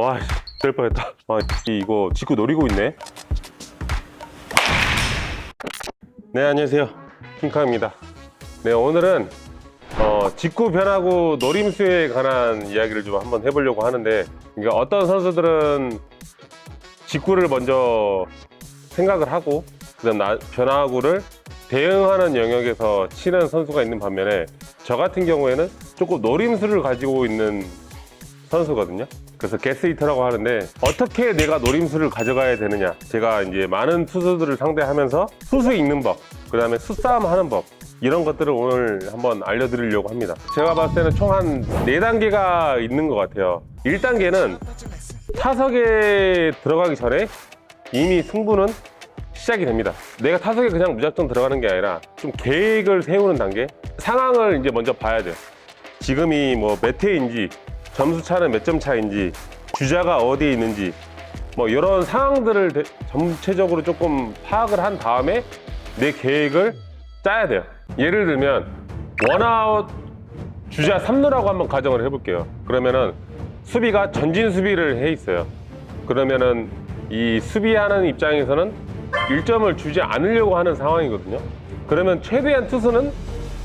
와, 될 뻔했다. 아, 이거 직구 노리고 있네. 네, 안녕하세요. 킹카입니다. 네, 오늘은 직구 변화구 노림수에 관한 이야기를 좀 한번 해보려고 하는데, 그러니까 어떤 선수들은 직구를 먼저 생각을 하고 그다음 변화구를 대응하는 영역에서 치는 선수가 있는 반면에, 저 같은 경우에는 조금 노림수를 가지고 있는 선수거든요. 그래서 게스히터라고 하는데, 어떻게 내가 노림수를 가져가야 되느냐, 제가 이제 많은 투수들을 상대하면서 투수 읽는 법, 그 다음에 수싸움 하는 법, 이런 것들을 오늘 한번 알려드리려고 합니다. 제가 봤을 때는 총 한 4단계가 있는 것 같아요. 1단계는 타석에 들어가기 전에 이미 승부는 시작이 됩니다. 내가 타석에 그냥 무작정 들어가는 게 아니라 좀 계획을 세우는 단계, 상황을 이제 먼저 봐야 돼요. 지금이 뭐 몇 회인지, 점수 차는 몇 점 차인지, 주자가 어디에 있는지, 뭐 이런 상황들을 전체적으로 조금 파악을 한 다음에 내 계획을 짜야 돼요. 예를 들면 원아웃 주자 3루라고 한번 가정을 해볼게요. 그러면은 수비가 전진 수비를 해 있어요. 그러면은 이 수비하는 입장에서는 1점을 주지 않으려고 하는 상황이거든요. 그러면 최대한 투수는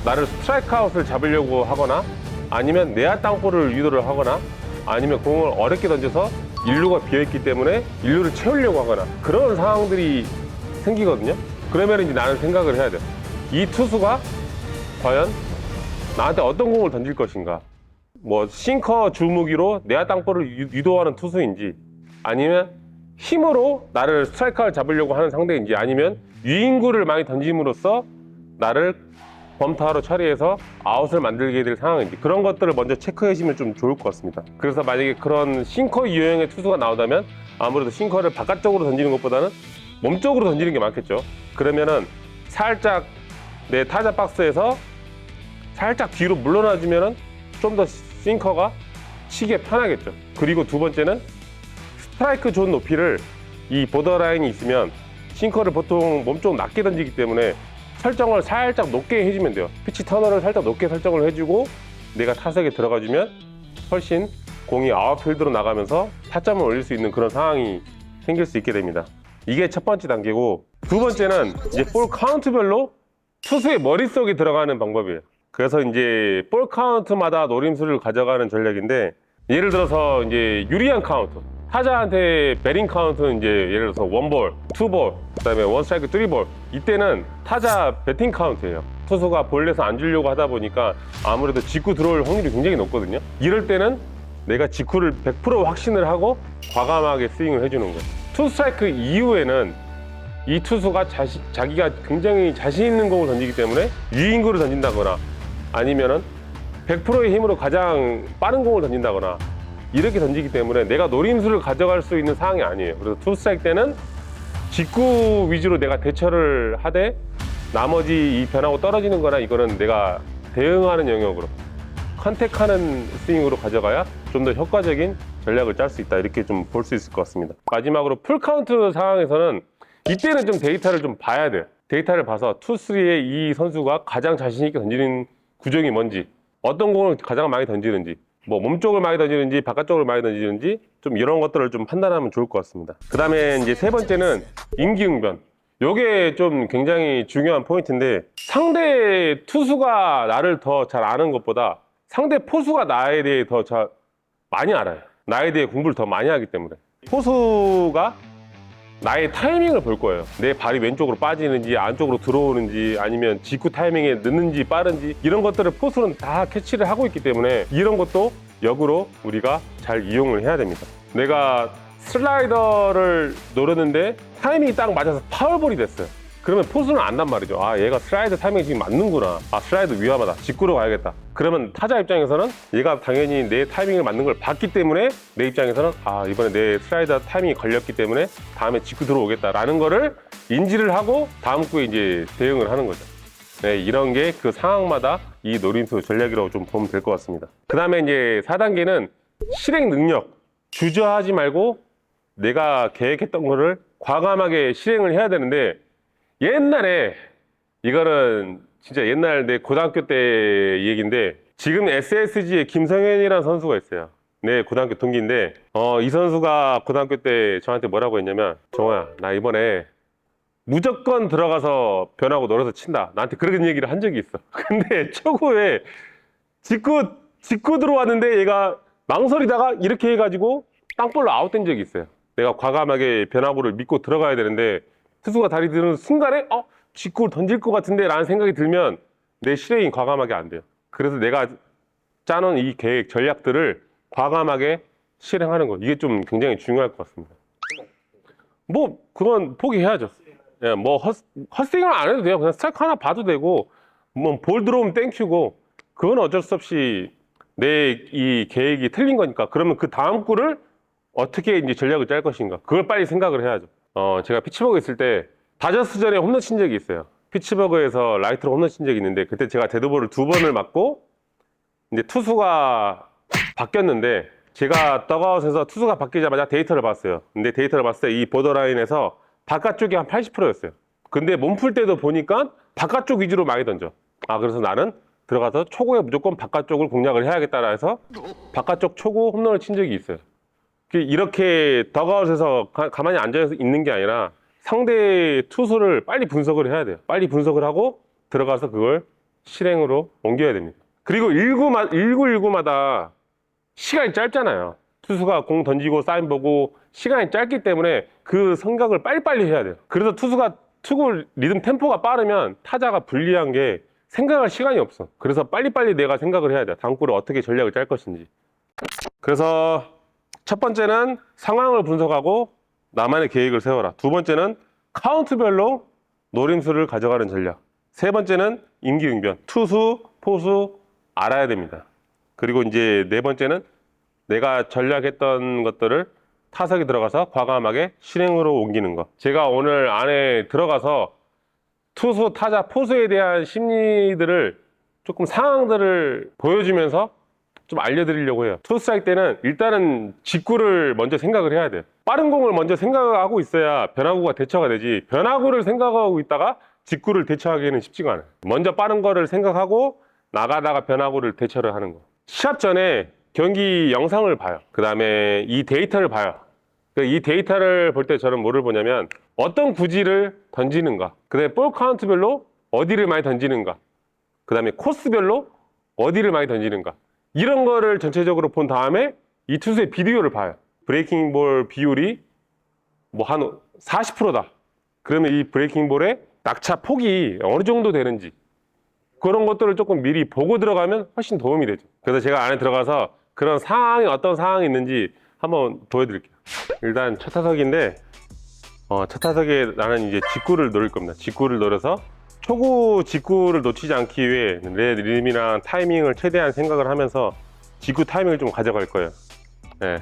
나를 스트라이크 아웃을 잡으려고 하거나, 아니면 내야 땅볼을 유도를 하거나, 아니면 공을 어렵게 던져서 1루가 비어있기 때문에 1루를 채우려고 하거나, 그런 상황들이 생기거든요. 그러면 이제 나는 생각을 해야 돼요. 이 투수가 과연 나한테 어떤 공을 던질 것인가, 뭐 싱커 주무기로 내야 땅볼을 유도하는 투수인지, 아니면 힘으로 나를 스트라이크를 잡으려고 하는 상대인지, 아니면 유인구를 많이 던짐으로써 나를 범타로 처리해서 아웃을 만들게 될 상황인지, 그런 것들을 먼저 체크해 주시면 좀 좋을 것 같습니다. 그래서 만약에 그런 싱커 유형의 투수가 나오다면 아무래도 싱커를 바깥쪽으로 던지는 것보다는 몸쪽으로 던지는 게 많겠죠. 그러면은 살짝 내 타자 박스에서 살짝 뒤로 물러나 주면은 좀 더 싱커가 치기에 편하겠죠. 그리고 두 번째는 스트라이크 존 높이를, 이 보더라인이 있으면 싱커를 보통 몸쪽 낮게 던지기 때문에 설정을 살짝 높게 해주면 돼요. 피치 터널을 살짝 높게 설정을 해주고 내가 타석에 들어가주면 훨씬 공이 아웃필드로 나가면서 타점을 올릴 수 있는 그런 상황이 생길 수 있게 됩니다. 이게 첫 번째 단계고, 두 번째는 이제 볼 카운트별로 투수의 머릿속에 들어가는 방법이에요. 그래서 이제 볼 카운트마다 노림수를 가져가는 전략인데, 예를 들어서 이제 유리한 카운트, 타자한테 배팅 카운트는 이제 예를 들어서 원볼, 투볼, 그다음에 원스트라이크, 쓰리볼, 이때는 타자 배팅 카운트예요. 투수가 볼넷을 안 주려고 하다 보니까 아무래도 직구 들어올 확률이 굉장히 높거든요. 이럴 때는 내가 직구를 100% 확신을 하고 과감하게 스윙을 해주는 거예요. 투 스트라이크 이후에는 이 투수가 자기가 굉장히 자신 있는 공을 던지기 때문에 유인구를 던진다거나, 아니면은 100%의 힘으로 가장 빠른 공을 던진다거나, 이렇게 던지기 때문에 내가 노림수를 가져갈 수 있는 상황이 아니에요. 그래서 투 스트라이크 때는 직구 위주로 내가 대처를 하되, 나머지 이 변하고 떨어지는 거나 이거는 내가 대응하는 영역으로, 컨택하는 스윙으로 가져가야 좀 더 효과적인 전략을 짤 수 있다, 이렇게 좀 볼 수 있을 것 같습니다. 마지막으로 풀카운트 상황에서는 이때는 좀 데이터를 좀 봐야 돼요. 데이터를 봐서 투수의 이 선수가 가장 자신 있게 던지는 구종이 뭔지, 어떤 공을 가장 많이 던지는지, 뭐 몸쪽을 많이 던지는지 바깥쪽을 많이 던지는지, 좀 이런 것들을 좀 판단하면 좋을 것 같습니다. 그 다음에 이제 세 번째는 임기응변. 요게 좀 굉장히 중요한 포인트인데, 상대 투수가 나를 더 잘 아는 것보다 상대 포수가 나에 대해 더 잘 많이 알아요. 나에 대해 공부를 더 많이 하기 때문에. 포수가 나의 타이밍을 볼 거예요. 내 발이 왼쪽으로 빠지는지 안쪽으로 들어오는지, 아니면 직구 타이밍에 늦는지 빠른지, 이런 것들을 포수는 다 캐치를 하고 있기 때문에 이런 것도 역으로 우리가 잘 이용을 해야 됩니다. 내가 슬라이더를 노렸는데 타이밍이 딱 맞아서 파울볼이 됐어요. 그러면 포수는 안단 말이죠. 아, 얘가 슬라이더 타이밍이 지금 맞는구나. 아, 슬라이더 위험하다. 직구로 가야겠다. 그러면 타자 입장에서는 얘가 당연히 내 타이밍을 맞는 걸 봤기 때문에, 내 입장에서는 아, 이번에 내 슬라이더 타이밍이 걸렸기 때문에 다음에 직구 들어오겠다라는 거를 인지를 하고 다음 구에 이제 대응을 하는 거죠. 네, 이런 게 그 상황마다 이 노림수 전략이라고 좀 보면 될 것 같습니다. 그 다음에 이제 4단계는 실행 능력. 주저하지 말고 내가 계획했던 거를 과감하게 실행을 해야 되는데, 옛날에, 이거는 진짜 옛날 내 고등학교 때 얘기인데, 지금 SSG에 김성현이라는 선수가 있어요. 내 고등학교 동기인데 이 선수가 고등학교 때 저한테 뭐라고 했냐면, 정호야, 나 이번에 무조건 들어가서 변하고 노려서 친다, 나한테 그런 얘기를 한 적이 있어. 근데 초구에 직구 들어왔는데 얘가 망설이다가 이렇게 해가지고 땅볼로 아웃된 적이 있어요. 내가 과감하게 변화구를 믿고 들어가야 되는데 투수가 다리 드는 순간에 직구를 던질 것 같은데 라는 생각이 들면 내 실행이 과감하게 안 돼요. 그래서 내가 짜놓은 이 계획, 전략들을 과감하게 실행하는 거, 이게 좀 굉장히 중요할 것 같습니다. 뭐 그건 포기해야죠. 예, 뭐 헛스윙을 안 해도 돼요. 그냥 스트라이크 하나 봐도 되고, 뭐 볼 들어오면 땡큐고, 그건 어쩔 수 없이 내 이 계획이 틀린 거니까. 그러면 그 다음 구를 어떻게 이제 전략을 짤 것인가, 그걸 빨리 생각을 해야죠. 제가 피츠버그 있을 때 다저스전에 홈런 친 적이 있어요. 피츠버그에서 라이트로 홈런 친 적이 있는데, 그때 제가 데드볼을 2번을 맞고 이제 투수가 바뀌었는데, 제가 더그아웃에서 투수가 바뀌자마자 데이터를 봤어요. 근데 데이터를 봤을 때 이 보더라인에서 바깥쪽이 한 80%였어요. 근데 몸풀 때도 보니까 바깥쪽 위주로 많이 던져. 그래서 나는 들어가서 초구에 무조건 바깥쪽을 공략을 해야겠다 해서 바깥쪽 초구 홈런을 친 적이 있어요. 이렇게 더그아웃에서 가만히 앉아 있는 게 아니라 상대 투수를 빨리 분석을 해야 돼요. 빨리 분석을 하고 들어가서 그걸 실행으로 옮겨야 됩니다. 그리고 1구1구마다 시간이 짧잖아요. 투수가 공 던지고 사인 보고 시간이 짧기 때문에 그 생각을 빨리빨리 해야 돼요. 그래서 투구 리듬 템포가 빠르면 타자가 불리한 게 생각할 시간이 없어. 그래서 빨리빨리 내가 생각을 해야 돼. 다음 구를 어떻게 전략을 짤 것인지. 그래서 첫 번째는 상황을 분석하고 나만의 계획을 세워라. 두 번째는 카운트별로 노림수를 가져가는 전략. 세 번째는 임기응변. 투수, 포수 알아야 됩니다. 그리고 이제 네 번째는 내가 전략했던 것들을 타석에 들어가서 과감하게 실행으로 옮기는 것. 제가 오늘 안에 들어가서 투수, 타자, 포수에 대한 심리들을 조금 상황들을 보여주면서 좀 알려드리려고 해요. 투 스트라이크 때는 일단은 직구를 먼저 생각을 해야 돼요. 빠른 공을 먼저 생각하고 있어야 변화구가 대처가 되지, 변화구를 생각하고 있다가 직구를 대처하기는 쉽지가 않아요. 먼저 빠른 거를 생각하고 나가다가 변화구를 대처를 하는 거. 시합 전에 경기 영상을 봐요. 그 다음에 이 데이터를 봐요. 이 데이터를 볼 때 저는 뭐를 보냐면, 어떤 구질을 던지는가, 그 다음에 볼 카운트별로 어디를 많이 던지는가, 그 다음에 코스별로 어디를 많이 던지는가, 이런 거를 전체적으로 본 다음에 이 투수의 비디오를 봐요. 브레이킹 볼 비율이 뭐 한 40%다. 그러면 이 브레이킹 볼의 낙차 폭이 어느 정도 되는지, 그런 것들을 조금 미리 보고 들어가면 훨씬 도움이 되죠. 그래서 제가 안에 들어가서 그런 상황이 어떤 상황이 있는지 한번 보여드릴게요. 일단 첫 타석인데, 첫 타석에 나는 이제 직구를 노릴 겁니다. 직구를 노려서 초구 직구를 놓치지 않기 위해 내 리듬이랑 타이밍을 최대한 생각을 하면서 직구 타이밍을 좀 가져갈 거예요. 네.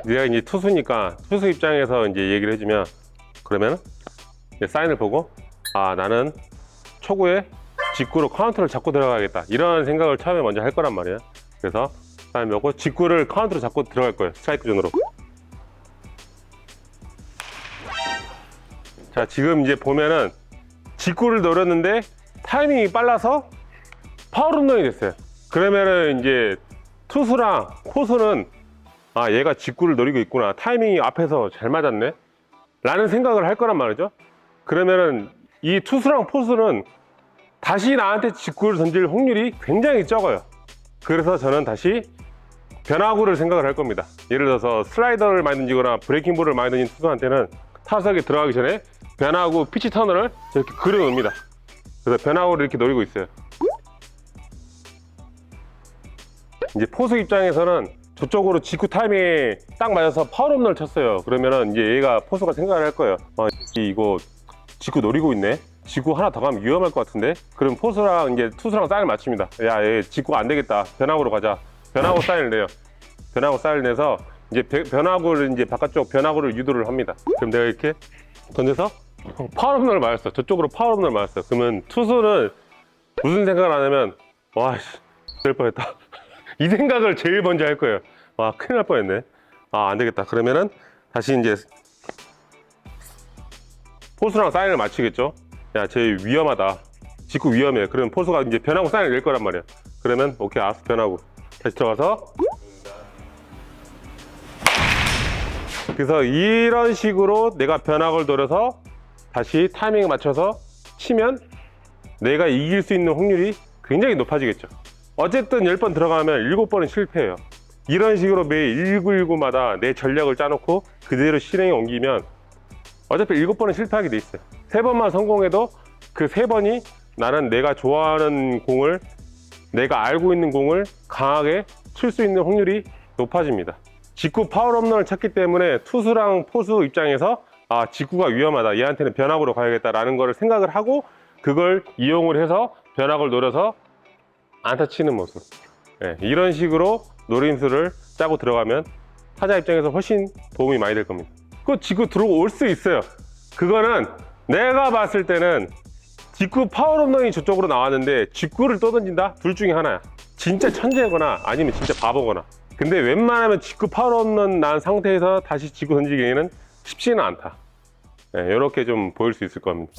내가 이제 투수니까 투수 입장에서 이제 얘기를 해주면, 그러면 사인을 보고 나는 초구에 직구로 카운트를 잡고 들어가야겠다, 이런 생각을 처음에 먼저 할 거란 말이에요. 그래서 사인 보고 직구를 카운트로 잡고 들어갈 거예요. 스트라이크 존으로. 자, 지금 이제 보면은 직구를 노렸는데 타이밍이 빨라서 파울 홈런이 됐어요. 그러면은 이제 투수랑 포수는 얘가 직구를 노리고 있구나, 타이밍이 앞에서 잘 맞았네 라는 생각을 할 거란 말이죠. 그러면은 이 투수랑 포수는 다시 나한테 직구를 던질 확률이 굉장히 적어요. 그래서 저는 다시 변화구를 생각을 할 겁니다. 예를 들어서 슬라이더를 많이 던지거나 브레이킹 볼을 많이 던진 투수한테는 타석에 들어가기 전에 변화구 피치 터널을 이렇게 그려 놓습니다. 그래서 변화구를 이렇게 노리고 있어요. 이제 포수 입장에서는 저쪽으로 직구 타이밍에 딱 맞아서 파울 홈런을 쳤어요. 그러면은 이제 얘가, 포수가 생각을 할 거예요. 이거 직구 노리고 있네, 직구 하나 더 가면 위험할 것 같은데. 그럼 포수랑 이제 투수랑 사인을 맞춥니다. 야, 얘 직구가 안 되겠다, 변화구로 가자. 변화구 사인을 내요. 변화구 사인을 내서 이제 변화구를, 이제 바깥쪽 변화구를 유도를 합니다. 그럼 내가 이렇게 던져서 파울 홈런을 맞았어. 저쪽으로 파울 홈런을 맞았어. 그러면 투수는 무슨 생각을 하냐면, 와씨, 될 뻔했다. 이 생각을 제일 먼저 할 거예요. 와, 큰일 날 뻔했네. 안 되겠다. 그러면은 다시 이제 포수랑 사인을 맞추겠죠. 야, 쟤 위험하다, 직구 위험해. 그러면 포수가 이제 변화구 사인을 낼 거란 말이야. 그러면 오케이, 알았어, 변화구. 다시 들어가서 그래서 이런 식으로 내가 변화구를 노려서 다시 타이밍에 맞춰서 치면 내가 이길 수 있는 확률이 굉장히 높아지겠죠. 어쨌든 10번 들어가면 7번은 실패해요. 이런 식으로 매일 1919마다 내 전략을 짜놓고 그대로 실행에 옮기면 어차피 7번은 실패하게 돼 있어요. 3번만 성공해도 그 3번이 나는 내가 좋아하는 공을, 내가 알고 있는 공을 강하게 칠 수 있는 확률이 높아집니다. 직구 파울 홈런을 찾기 때문에 투수랑 포수 입장에서 아, 직구가 위험하다, 얘한테는 변화구로 가야겠다라는 걸 생각을 하고 그걸 이용을 해서 변화구를 노려서 안타 치는 모습. 네, 이런 식으로 노림수를 짜고 들어가면 타자 입장에서 훨씬 도움이 많이 될 겁니다. 그 직구 들어올 수 있어요. 그거는 내가 봤을 때는 직구 파울 홈런이 저쪽으로 나왔는데 직구를 또 던진다? 둘 중에 하나야. 진짜 천재거나 아니면 진짜 바보거나. 근데 웬만하면 직구 파울 홈런 난 상태에서 다시 직구 던지기에는 쉽지는 않다. 네, 이렇게 좀 보일 수 있을 겁니다.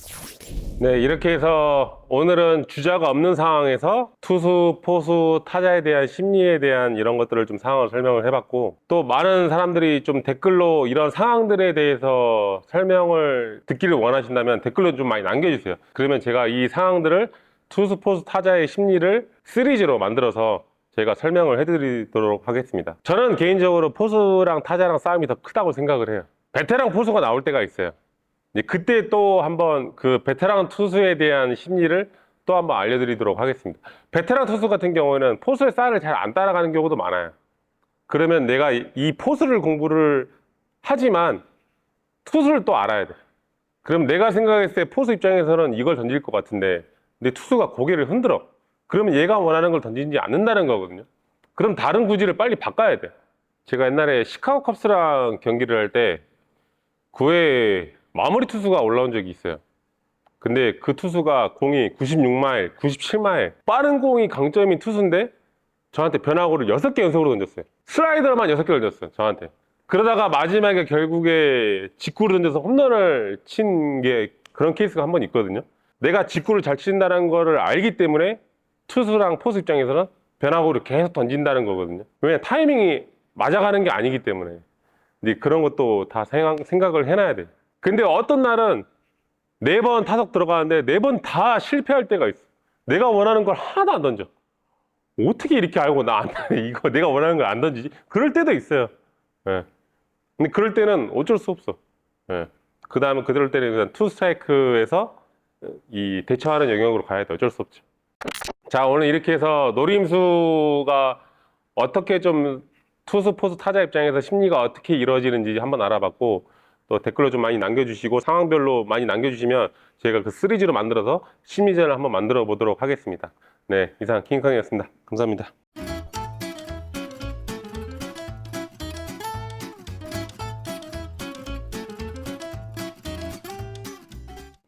네, 이렇게 해서 오늘은 주자가 없는 상황에서 투수, 포수, 타자에 대한 심리에 대한 이런 것들을 좀 상황을 설명을 해봤고, 또 많은 사람들이 좀 댓글로 이런 상황들에 대해서 설명을 듣기를 원하신다면 댓글로 좀 많이 남겨주세요. 그러면 제가 이 상황들을 투수, 포수, 타자의 심리를 시리즈로 만들어서 제가 설명을 해드리도록 하겠습니다. 저는 개인적으로 포수랑 타자랑 싸움이 더 크다고 생각을 해요. 베테랑 포수가 나올 때가 있어요. 그때 또 한번 그 베테랑 투수에 대한 심리를 또 한번 알려드리도록 하겠습니다. 베테랑 투수 같은 경우에는 포수의 사인을 잘 안 따라가는 경우도 많아요. 그러면 내가 이 포수를 공부를 하지만 투수를 또 알아야 돼. 그럼 내가 생각했을 때 포수 입장에서는 이걸 던질 것 같은데 근데 투수가 고개를 흔들어. 그러면 얘가 원하는 걸 던지지 않는다는 거거든요. 그럼 다른 구질을 빨리 바꿔야 돼. 제가 옛날에 시카고 컵스랑 경기를 할 때 9회 마무리 투수가 올라온 적이 있어요. 근데 그 투수가 공이 96마일, 97마일 빠른 공이 강점인 투수인데 저한테 변화구를 6개 연속으로 던졌어요. 슬라이더만 6개 던졌어요, 저한테. 그러다가 마지막에 결국에 직구를 던져서 홈런을 친 게 그런 케이스가 한 번 있거든요. 내가 직구를 잘 친다는 거를 알기 때문에 투수랑 포수 입장에서는 변화구를 계속 던진다는 거거든요. 왜냐면 타이밍이 맞아가는 게 아니기 때문에. 근데 그런 것도 다 생각을 해놔야 돼. 근데 어떤 날은 4번 타석 들어가는데 4번 다 실패할 때가 있어. 내가 원하는 걸 하나도 안 던져. 어떻게 이렇게 알고 이거 내가 원하는 걸 안 던지지? 그럴 때도 있어요. 예. 근데 그럴 때는 어쩔 수 없어. 예. 그 다음에 그럴 때는 그냥 투 스트라이크에서 이 대처하는 영역으로 가야 돼. 어쩔 수 없죠. 자, 오늘 이렇게 해서 노림수가 어떻게 좀 투수, 포수, 타자 입장에서 심리가 어떻게 이루어지는지 한번 알아봤고, 또 댓글로 좀 많이 남겨주시고 상황별로 많이 남겨주시면 제가 그 시리즈로 만들어서 심리전을 한번 만들어 보도록 하겠습니다. 네, 이상 킹콩이었습니다. 감사합니다.